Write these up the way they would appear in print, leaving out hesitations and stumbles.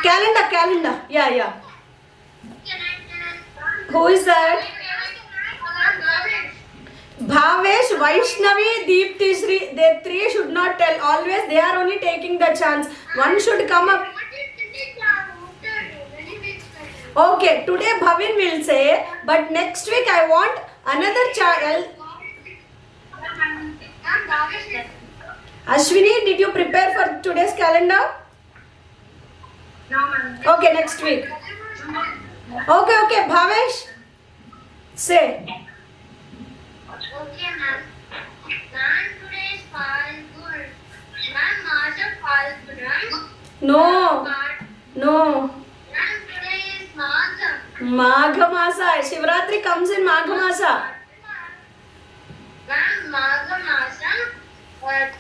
Calendar. Yeah. Who is that? Bhavesh, Vaishnavi, Deepti, Sri. They three should not tell. Always they are only taking the chance. One should come up. Okay, today Bhavin will say, but next week I want another child. Ashwini, did you prepare for today's calendar? No, ma'am. Okay, next week. Okay, Bhavesh. Say. Okay, ma'am. Ma'am, today is Falgun. Ma'am, March of Falgun. No. Ma'am, Today is Magha. Magha Masa. Shivratri comes in Magha Masa. Ma'am, Magha Masa.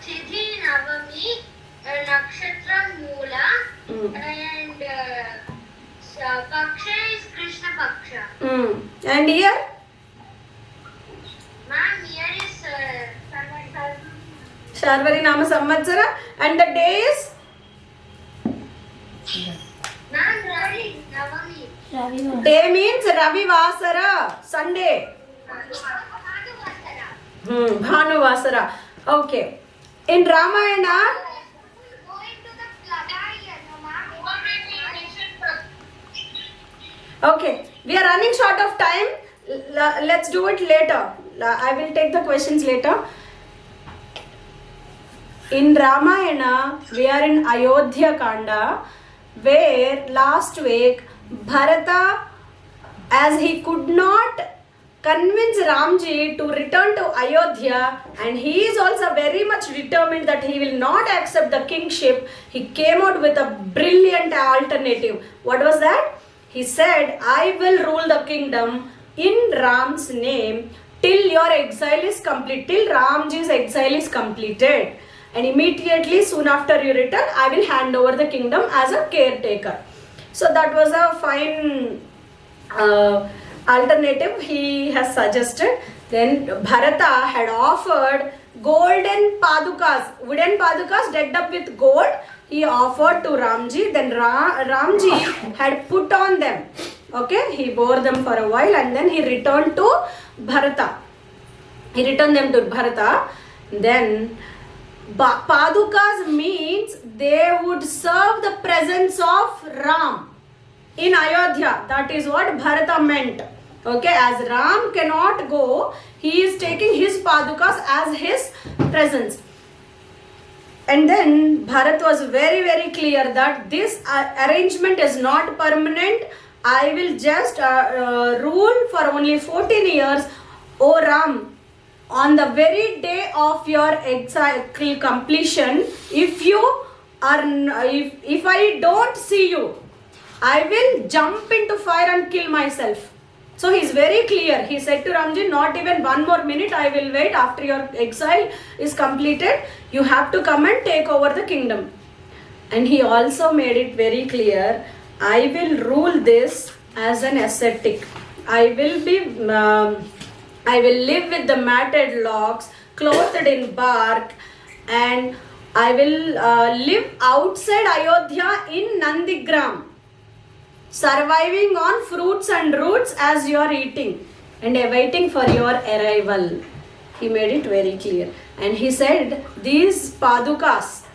Tithi Navami. Nakshatra Moola. And Paksha is Krishna Paksha. And here? Ma'am, here is Sharvari Nama Samvatsara. And the day is? Ma'am, Ravi Navami. Day means Ravi Vasara. Sunday. Bhanu Vasara. Okay. In Ramayana, okay, we are running short of time. Let's do it later. I will take the questions later. In Ramayana, we are in Ayodhya Kanda, where last week Bharata, as he could not convince Ramji to return to Ayodhya, and he is also very much determined that he will not accept the kingship, he came out with a brilliant alternative. What was that? He said, I will rule the kingdom in Ram's name till your exile is complete, till Ramji's exile is completed. And immediately soon after you return, I will hand over the kingdom as a caretaker. So that was a fine alternative he has suggested. Then Bharata had offered golden padukas, wooden padukas decked up with gold. He offered to Ramji. Then Ramji had put on them. Okay, he wore them for a while and then he returned to Bharata. He returned them to Bharata. Then padukas means they would serve the presence of Ram in Ayodhya. That is what Bharata meant. Okay, as Ram cannot go, he is taking his padukas as his presence. And then Bharat was very, very clear that this arrangement is not permanent. I will just rule for only 14 years. O Ram, on the very day of your exile completion, if I don't see you, I will jump into fire and kill myself. So he is very clear. He said to Ramji, not even 1 more minute I will wait. After your exile is completed, you have to come and take over the kingdom. And he also made it very clear, I will rule this as an ascetic. I will live with the matted locks, clothed in bark, and I will live outside Ayodhya in Nandigram, surviving on fruits and roots as you are eating and awaiting for your arrival. He made it very clear. And he said, these padukas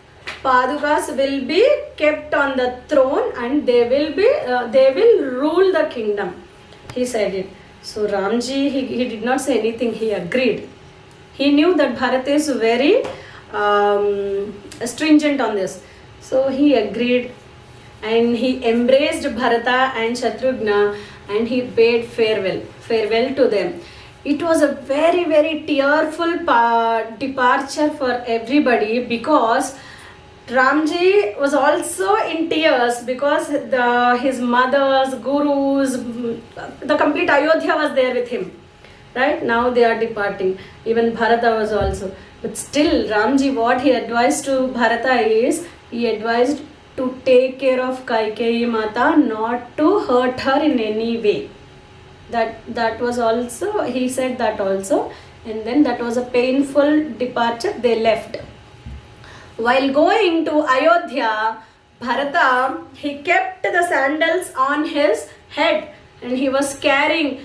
will be kept on the throne and they will rule the kingdom. He said it. So Ramji, he did not say anything, he agreed. He knew that Bharat is very stringent on this. So he agreed and he embraced Bharata and Shatrughna and he bade farewell to them. It was a very, very tearful departure for everybody because Ramji was also in tears because his mothers, gurus, the complete Ayodhya was there with him. Right? Now they are departing. Even Bharata was also. But still, Ramji, what he advised to Bharata is, he advised to take care of Kaikeyi Mata, not to hurt her in any way. That was also, he said that also. And then that was a painful departure. They left. While going to Ayodhya, Bharata, he kept the sandals on his head and he was carrying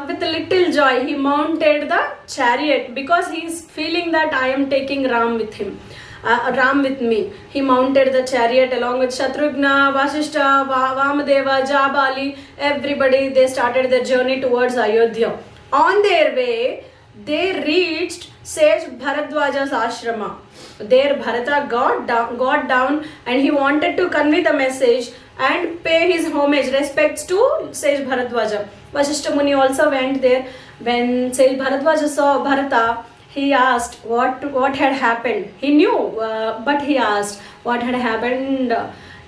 with a little joy. He mounted the chariot because he is feeling that I am taking Ram with him. Ram with me. He mounted the chariot along with Shatrughna, Vasishta, Vamadeva, Jabali, everybody. They started their journey towards Ayodhya. On their way, they reached Sage Bharadwaja's ashrama. There Bharata got down and he wanted to convey the message and pay his homage, respects to Sage Bharadwaja. Vasishta Muni also went there. When Sage Bharadwaja saw Bharata, he asked what had happened. He knew, but he asked what had happened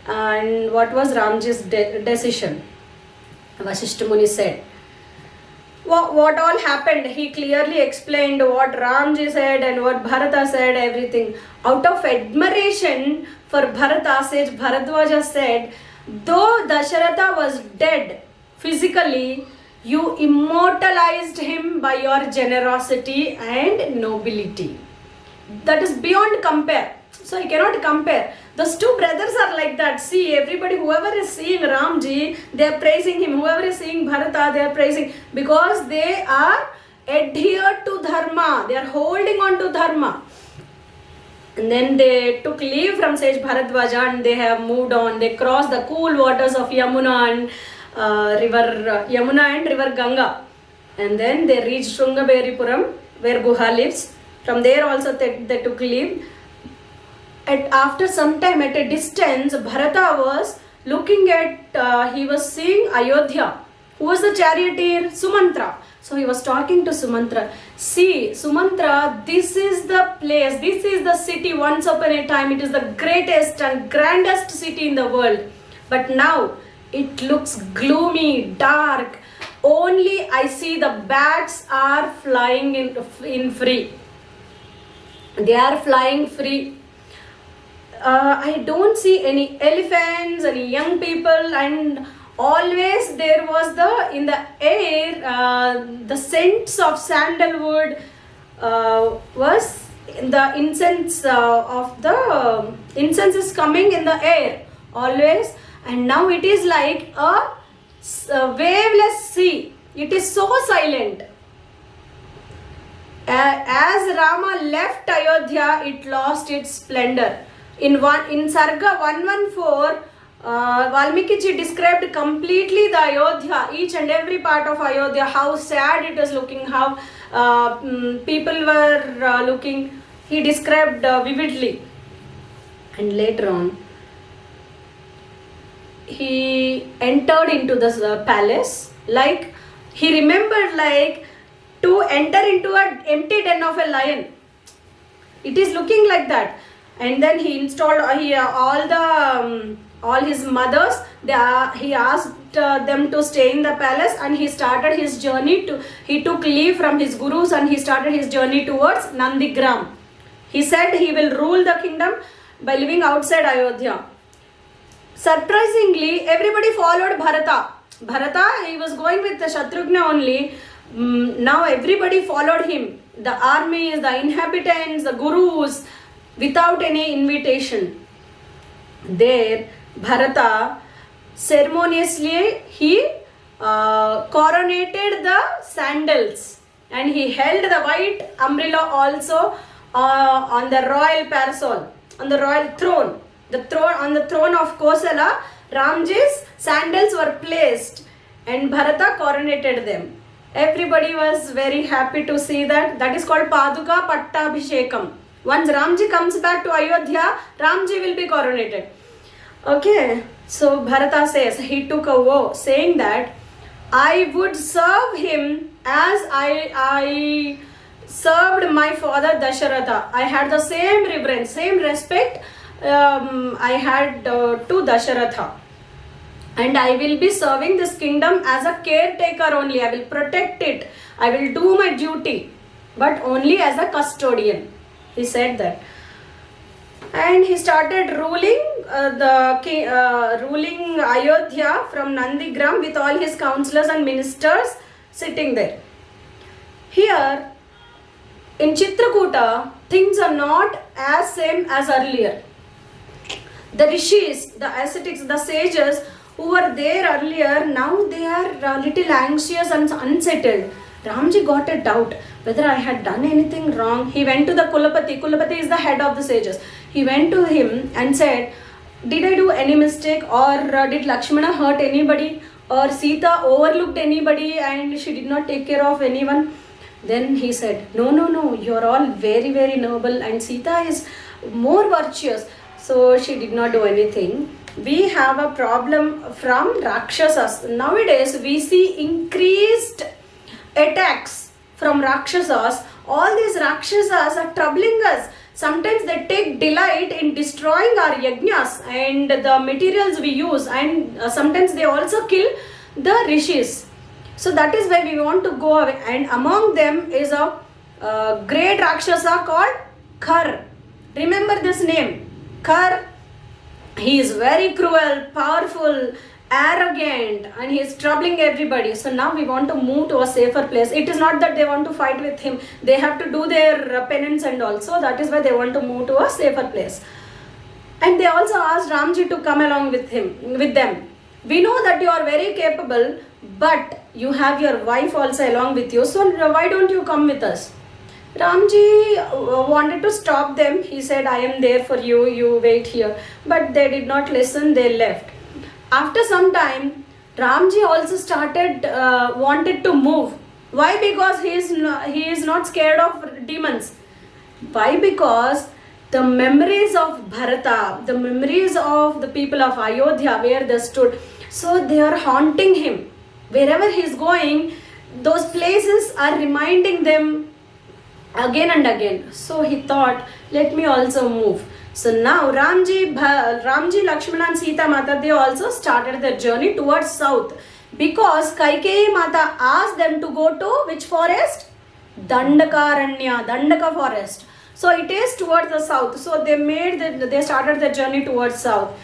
and what was Ramji's decision. Vasishta Muni said, what all happened. He clearly explained what Ramji said and what Bharata said, everything. Out of admiration for Bharata, Sage Bharadwaja said, though Dasharatha was dead physically, you immortalized him by your generosity and nobility. That is beyond compare. So you cannot compare. Those two brothers are like that. See, everybody, whoever is seeing Ramji, they are praising him. Whoever is seeing Bharata, they are praising. Because they are adhered to Dharma. They are holding on to Dharma. And then they took leave from Sage Bharadwaja and they have moved on. They crossed the cool waters of Yamuna and river Ganga. And then they reached Shrungaberipuram, where Guha lives. From there also they took leave. After some time, at a distance, Bharata was looking at, he was seeing Ayodhya. Who was the charioteer? Sumantra. So he was talking to Sumantra. See, Sumantra, this is the place, this is the city once upon a time. It is the greatest and grandest city in the world. But now, it looks gloomy, dark. Only I see the bats are flying in free. They are flying free. I don't see any elephants, any young people, and always there was in the air, the scents of sandalwood was the incense incense is coming in the air always, and now it is like a waveless sea. It is so silent. As Rama left Ayodhya, it lost its splendor. In Sarga 114, Valmiki described completely the Ayodhya, each and every part of Ayodhya, how sad it was looking, how people were looking. He described vividly. And later on, he entered into the palace, like he remembered like to enter into an empty den of a lion. It is looking like that. And then he installed all his mothers. He asked them to stay in the palace, and he started his journey he took leave from his gurus and he started his journey towards Nandigram. He said he will rule the kingdom by living outside Ayodhya. Surprisingly, everybody followed Bharata. Bharata, he was going with the Shatrughna only. Now everybody followed him. The armies, the inhabitants, the gurus, without any invitation. There, Bharata ceremoniously he coronated the sandals, and he held the white umbrella also on the royal parasol, on the royal throne. On the throne of Kosala, Ramji's sandals were placed, and Bharata coronated them. Everybody was very happy to see that. That is called Paduka Pattabhishekam. Once Ramji comes back to Ayodhya, Ramji will be coronated. Okay, so Bharata says, he took a vow saying that I would serve him as I served my father Dasharatha. I had the same reverence, same respect I had to Dasharatha. And I will be serving this kingdom as a caretaker only. I will protect it. I will do my duty, but only as a custodian. He said that. And he started ruling ruling Ayodhya from Nandigram with all his counselors and ministers sitting there. Here in Chitrakuta, things are not as same as earlier. The rishis, the ascetics, the sages who were there earlier, now they are little anxious and unsettled. Ramji got a doubt whether I had done anything wrong. He went to the Kulapati. Kulapati is the head of the sages. He went to him and said, did I do any mistake, or did Lakshmana hurt anybody, or Sita overlooked anybody and she did not take care of anyone? Then he said, no, you're all very, very noble, and Sita is more virtuous. So she did not do anything. We have a problem from Rakshasas. Nowadays we see increased attacks from Rakshasas. All these Rakshasas are troubling us. Sometimes they take delight in destroying our yajnas and the materials we use, and sometimes they also kill the rishis. So that is why we want to go away. And among them is a great Rakshasa called Khar. Remember this name, Khar. He is very cruel, powerful, arrogant, and he is troubling everybody. So now we want to move to a safer place. It is not that they want to fight with him. They have to do their penance and also. That is why they want to move to a safer place. And they also asked Ramji to come along with them. We know that you are very capable, but you have your wife also along with you. So why don't you come with us? Ramji wanted to stop them. He said, I am there for you. You wait here. But they did not listen. They left. After some time, Ramji also wanted to move. Why? Because he is not scared of demons. Why? Because the memories of Bharata, the memories of the people of Ayodhya where they stood, so they are haunting him. Wherever he is going, those places are reminding them again and again. So he thought, let me also move. So now Ramji, Lakshmana and Sita Mata, they also started their journey towards south, because Kaikeyi Mata asked them to go to which forest? Dandaka forest. So it is towards the south. So they started their journey towards south.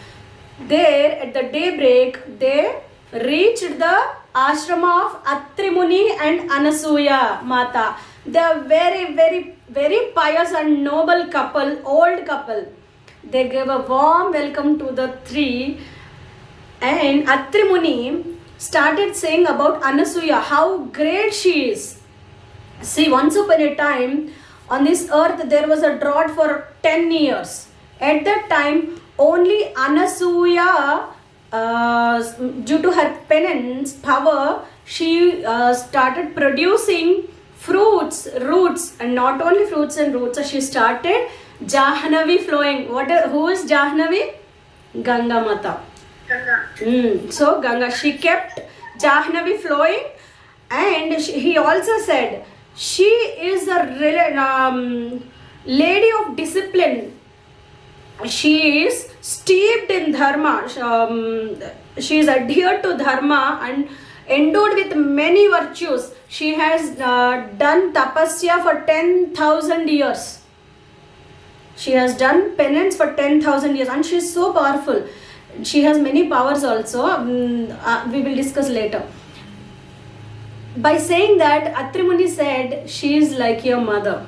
There at the daybreak, they reached the ashrama of Atri Muni and Anasuya Mata. They are very, very, very pious and noble couple, old couple. They gave a warm welcome to the three, and Atri Muni started saying about Anasuya, how great she is. See, once upon a time on this earth there was a drought for 10 years. At that time, only Anasuya, due to her penance power, she started producing fruits, roots, and not only fruits and roots. So she started Jahnavi flowing. Who is Jahnavi? Ganga Mata. So Ganga, she kept Jahnavi flowing, and he also said she is a lady of discipline. She is steeped in dharma. She is adhered to dharma and endowed with many virtues. She has done tapasya for 10,000 years. She has done penance for 10,000 years, and she is so powerful. She has many powers also. We will discuss later. By saying that, Atri Muni said, she is like your mother.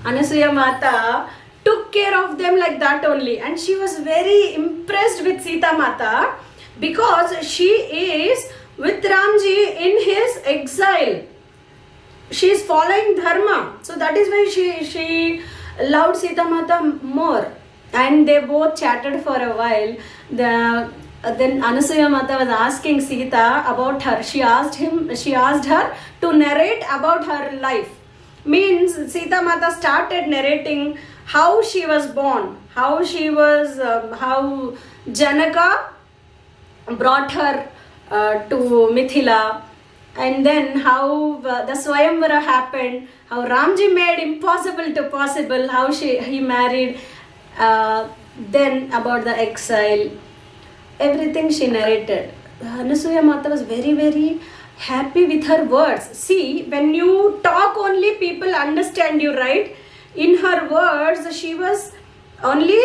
Anasuya Mata took care of them like that only, and she was very impressed with Sita Mata because she is with Ramji in his exile. She is following dharma, so that is why she loved Sita Mata more, and they both chatted for a while. Then Anasuya Mata was asking Sita about her. She asked her to narrate about her life. Means Sita Mata started narrating how she was born, how Janaka brought her to Mithila, and then how the Swayamvara happened, how Ramji made impossible to possible, how he married, then about the exile. Everything she narrated. Anasuya Mata was very, very happy with her words. See, when you talk only, people understand you, right? In her words, she was only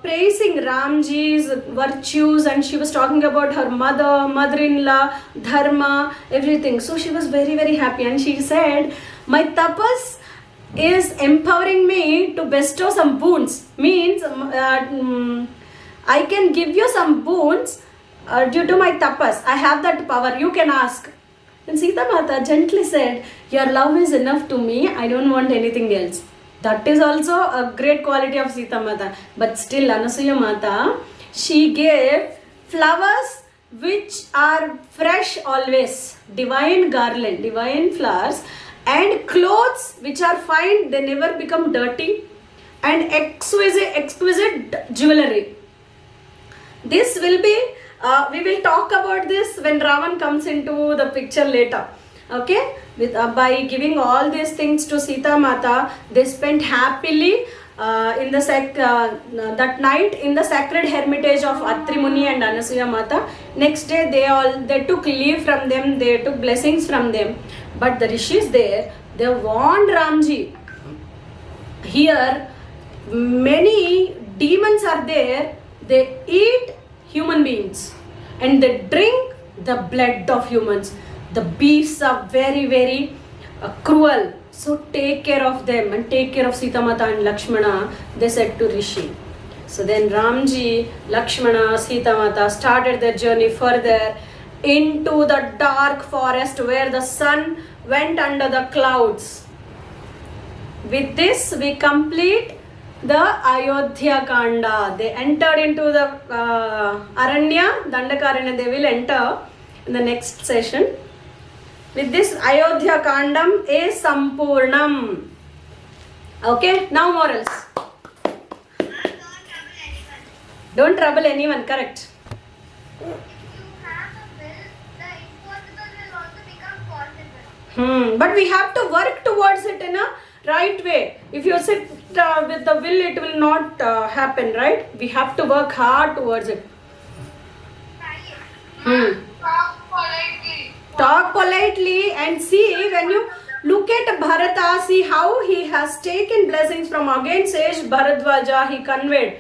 praising Ramji's virtues, and she was talking about her mother-in-law, dharma, everything. So she was very, very happy, and she said, my tapas is empowering me to bestow some boons. Means I can give you some boons due to my tapas. I have that power. You can ask. Then Sita Mata gently said, your love is enough to me. I don't want anything else. That is also a great quality of Sita Mata. But still, Anasuya Mata, she gave flowers which are fresh always. Divine garland, divine flowers. And clothes which are fine. They never become dirty. And exquisite jewelry. This will be, we will talk about this when Ravan comes into the picture later. Okay, by giving all these things to Sita Mata, they spent happily in the that night in the sacred hermitage of Atri Muni and Anasuya Mata. Next day they took leave from them, they took blessings from them. But the rishis there, they warned Ramji, here many demons are there. They eat human beings and they drink the blood of humans. The beasts are very, very cruel. So take care of them and take care of Sita Mata and Lakshmana, they said to Rishi. So then Ramji, Lakshmana, Sita Mata started their journey further into the dark forest where the sun went under the clouds. With this, we complete the Ayodhya Kanda. They entered into the Aranya, Dandakaranya. They will enter in the next session. With this, Ayodhya Kandam is Sampurnam. Okay, now morals. Don't trouble anyone, correct. If you have a will, the impossible will also become possible. But we have to work towards it in a right way. If you sit with the will, it will not happen, right? We have to work hard towards it. Try it. Talk politely. Talk politely and see, when you look at Bharata, see how he has taken blessings from again sage Bharadwaja, he conveyed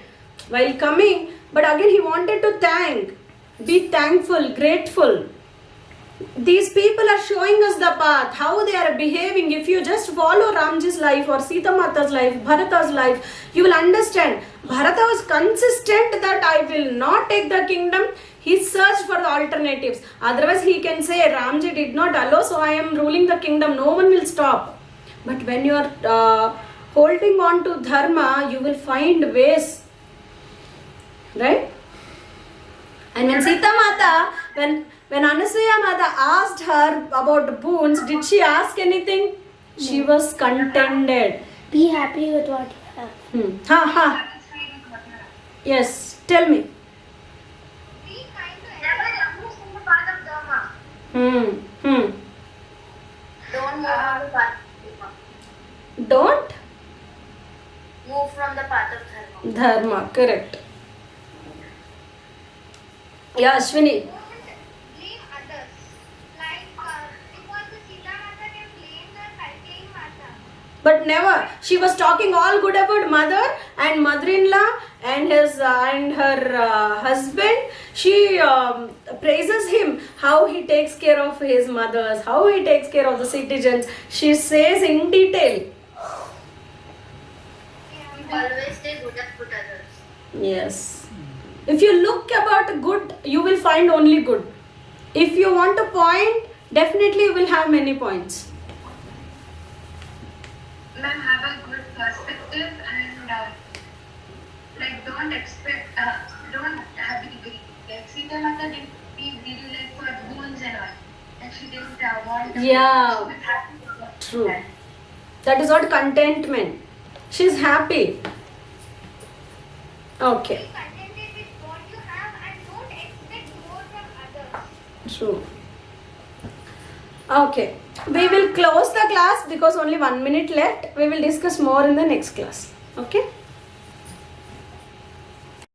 while coming, but again he wanted to thank, be thankful, grateful. These people are showing us the path, how they are behaving. If you just follow Ramji's life or Sita Mata's life, Bharata's life, you will understand. Bharata was consistent that I will not take the kingdom. He searched for the alternatives. Otherwise, he can say, Ramji did not allow, so I am ruling the kingdom. No one will stop. But when you are holding on to dharma, you will find ways. Right? And when Sita Mata, when Anasuya Mata asked her about boons, did she ask anything? She was contented. Be happy with what you have. Yes, tell me. Be kind to never move from the path of Dharma. Don't move from the path of Dharma. Don't Move from the path of Dharma. dharma, correct. Yeah, Ashwini. Don't blame others. Like, because the Sita Mata can blame the Kaikeyi Mata. But never. She was talking all good about mother and mother-in-law and her husband. She praises him, how he takes care of his mothers, how he takes care of the citizens. She says in detail. Always stay good at good others. Yes. If you look about good, you will find only good. If you want a point, definitely you will have many points. Ma'am, have a good perspective and don't expect, don't have it greedy. Like Sita Mata didn't be greedy like for boons and all. Like she didn't want to. Yeah. She was happy with what she True. had. That is what contentment. She's happy. Okay. Be contented with what you have and don't expect more from others. True. Okay. We will close the class because only 1 minute left. We will discuss more in the next class. Okay.